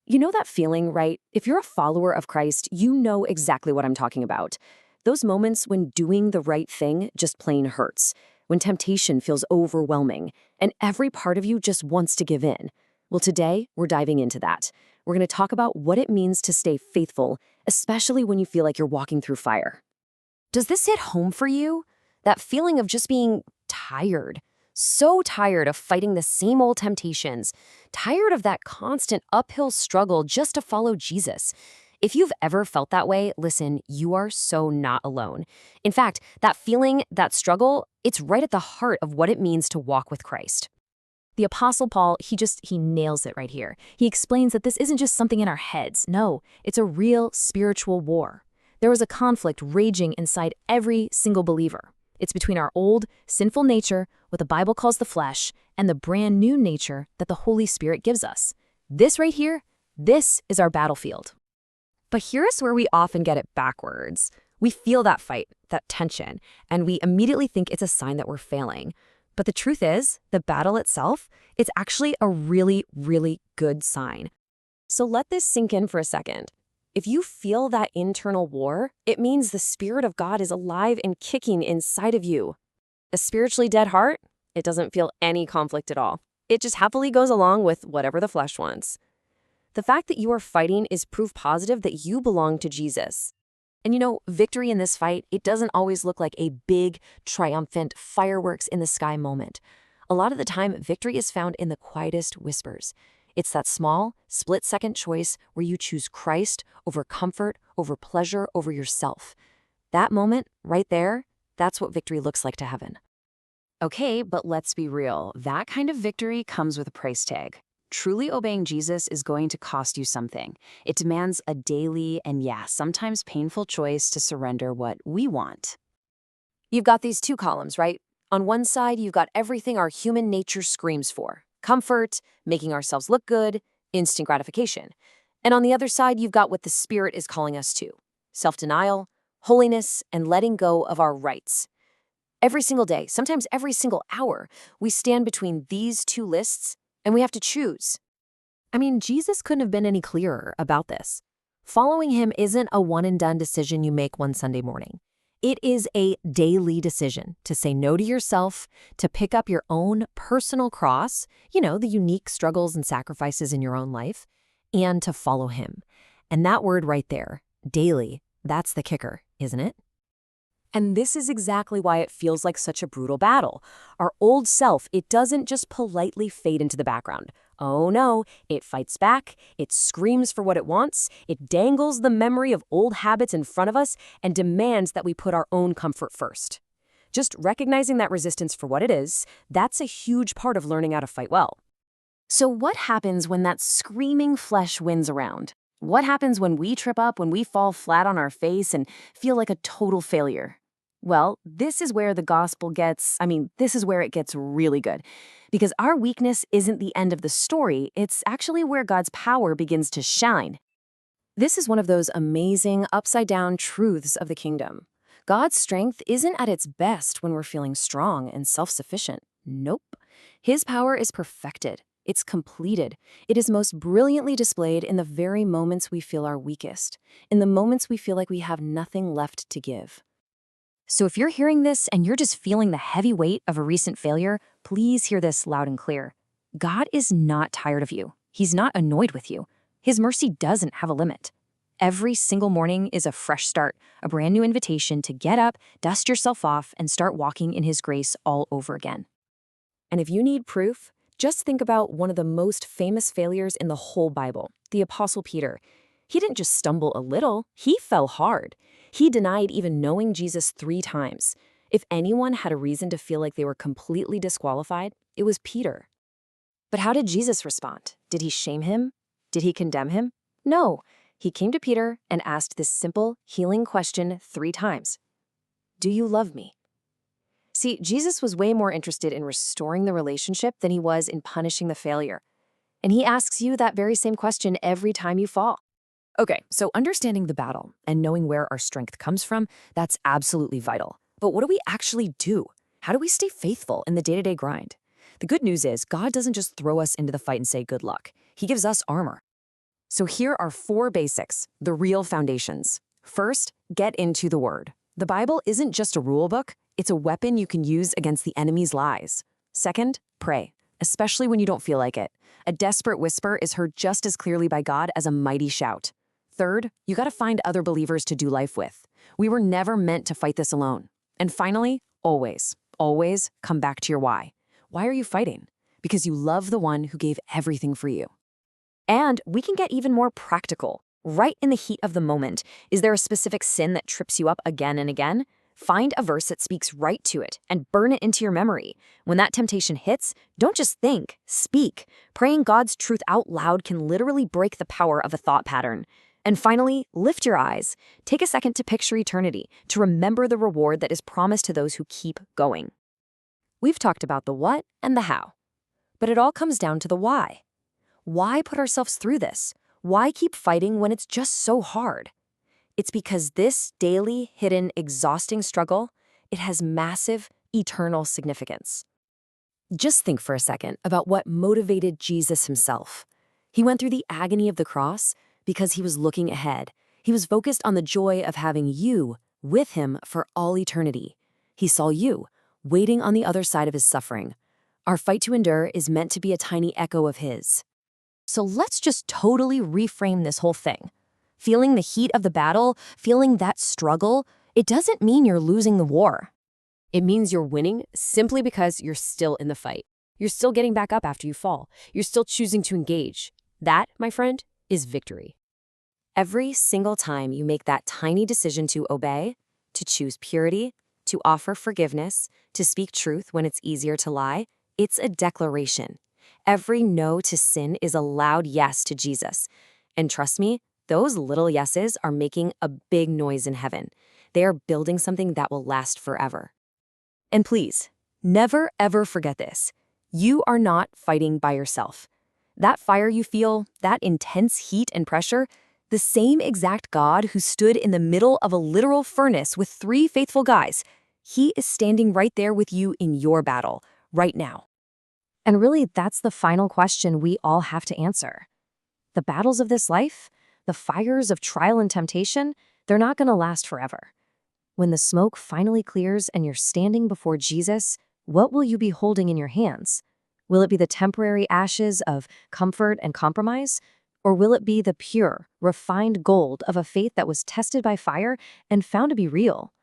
You know that feeling, right? If you're a follower of Christ, you know exactly what I'm talking about. Those moments when doing the right thing just plain hurts, when temptation feels overwhelming, and every part of you just wants to give in. Well, today, we're diving into that. We're going to talk about what it means to stay faithful, especially when you feel like you're walking through fire. Does this hit home for you? That feeling of just being tired. So tired of fighting the same old temptations. Tired of that constant uphill struggle just to follow Jesus. If you've ever felt that way, listen, you are so not alone. In fact, that feeling, that struggle, it's right at the heart of what it means to walk with Christ. The Apostle Paul, he nails it right here. He explains that this isn't just something in our heads. No, it's a real spiritual war. There is a conflict raging inside every single believer. It's between our old, sinful nature, what the Bible calls the flesh, and the brand new nature that the Holy Spirit gives us. This right here, this is our battlefield. But here's where we often get it backwards. We feel that fight, that tension, and we immediately think it's a sign that we're failing. But the truth is, the battle itself, it's actually a really, really good sign. So let this sink in for a second. If you feel that internal war, it means the Spirit of God is alive and kicking inside of you. A spiritually dead heart, it doesn't feel any conflict at all. It just happily goes along with whatever the flesh wants. The fact that you are fighting is proof positive that you belong to Jesus. And you know, victory in this fight, it doesn't always look like a big, triumphant, fireworks in the sky moment. A lot of the time, victory is found in the quietest whispers. It's that small, split-second choice where you choose Christ over comfort, over pleasure, over yourself. That moment, right there, that's what victory looks like to heaven. Okay, but let's be real. That kind of victory comes with a price tag. Truly obeying Jesus is going to cost you something. It demands a daily and, sometimes painful choice to surrender what we want. You've got these two columns, right? On one side, you've got everything our human nature screams for. Comfort, making ourselves look good, instant gratification. And on the other side, you've got what the Spirit is calling us to. Self-denial, holiness, and letting go of our rights. Every single day, sometimes every single hour, we stand between these two lists and we have to choose. I mean, Jesus couldn't have been any clearer about this. Following him isn't a one-and-done decision you make one Sunday morning. It is a daily decision to say no to yourself, to pick up your own personal cross, the unique struggles and sacrifices in your own life, and to follow him. And that word right there, daily, that's the kicker, isn't it? And this is exactly why it feels like such a brutal battle. Our old self, it doesn't just politely fade into the background. Oh no, it fights back, it screams for what it wants, it dangles the memory of old habits in front of us and demands that we put our own comfort first. Just recognizing that resistance for what it is, that's a huge part of learning how to fight well. So what happens when that screaming flesh wins around? What happens when we trip up, when we fall flat on our face and feel like a total failure? Well, this is where this is where it gets really good. Because our weakness isn't the end of the story, it's actually where God's power begins to shine. This is one of those amazing, upside-down truths of the kingdom. God's strength isn't at its best when we're feeling strong and self-sufficient. Nope. His power is perfected. It's completed. It is most brilliantly displayed in the very moments we feel our weakest, in the moments we feel like we have nothing left to give. So if you're hearing this and you're just feeling the heavy weight of a recent failure, please hear this loud and clear. God is not tired of you. He's not annoyed with you. His mercy doesn't have a limit. Every single morning is a fresh start, a brand new invitation to get up, dust yourself off, and start walking in his grace all over again. And if you need proof, just think about one of the most famous failures in the whole Bible, the Apostle Peter. He didn't just stumble a little, he fell hard. He denied even knowing Jesus 3 times. If anyone had a reason to feel like they were completely disqualified, it was Peter. But how did Jesus respond? Did he shame him? Did he condemn him? No. He came to Peter and asked this simple, healing question 3 times. Do you love me? See, Jesus was way more interested in restoring the relationship than he was in punishing the failure. And he asks you that very same question every time you fall. Okay, so understanding the battle and knowing where our strength comes from, that's absolutely vital. But what do we actually do? How do we stay faithful in the day-to-day grind? The good news is God doesn't just throw us into the fight and say good luck. He gives us armor. So here are 4 basics, the real foundations. First, get into the Word. The Bible isn't just a rule book, it's a weapon you can use against the enemy's lies. Second, pray, especially when you don't feel like it. A desperate whisper is heard just as clearly by God as a mighty shout. Third, you gotta find other believers to do life with. We were never meant to fight this alone. And finally, always come back to your why. Why are you fighting? Because you love the one who gave everything for you. And we can get even more practical. Right in the heat of the moment, is there a specific sin that trips you up again and again? Find a verse that speaks right to it and burn it into your memory. When that temptation hits, don't just think, speak. Praying God's truth out loud can literally break the power of a thought pattern. And finally, lift your eyes. Take a second to picture eternity, to remember the reward that is promised to those who keep going. We've talked about the what and the how, but it all comes down to the why. Why put ourselves through this? Why keep fighting when it's just so hard? It's because this daily, hidden, exhausting struggle, it has massive, eternal significance. Just think for a second about what motivated Jesus himself. He went through the agony of the cross because he was looking ahead. He was focused on the joy of having you with him for all eternity. He saw you, waiting on the other side of his suffering. Our fight to endure is meant to be a tiny echo of his. So let's just totally reframe this whole thing. Feeling the heat of the battle, feeling that struggle, it doesn't mean you're losing the war. It means you're winning simply because you're still in the fight. You're still getting back up after you fall. You're still choosing to engage. That, my friend, is victory. Every single time you make that tiny decision to obey, to choose purity, to offer forgiveness, to speak truth when it's easier to lie, it's a declaration. Every no to sin is a loud yes to Jesus. And trust me, those little yeses are making a big noise in heaven. They are building something that will last forever. And please, never ever forget this. You are not fighting by yourself. That fire you feel, that intense heat and pressure, the same exact God who stood in the middle of a literal furnace with 3 faithful guys, he is standing right there with you in your battle, right now. And really, that's the final question we all have to answer. The battles of this life, the fires of trial and temptation, they're not going to last forever. When the smoke finally clears and you're standing before Jesus, what will you be holding in your hands? Will it be the temporary ashes of comfort and compromise? Or will it be the pure, refined gold of a faith that was tested by fire and found to be real?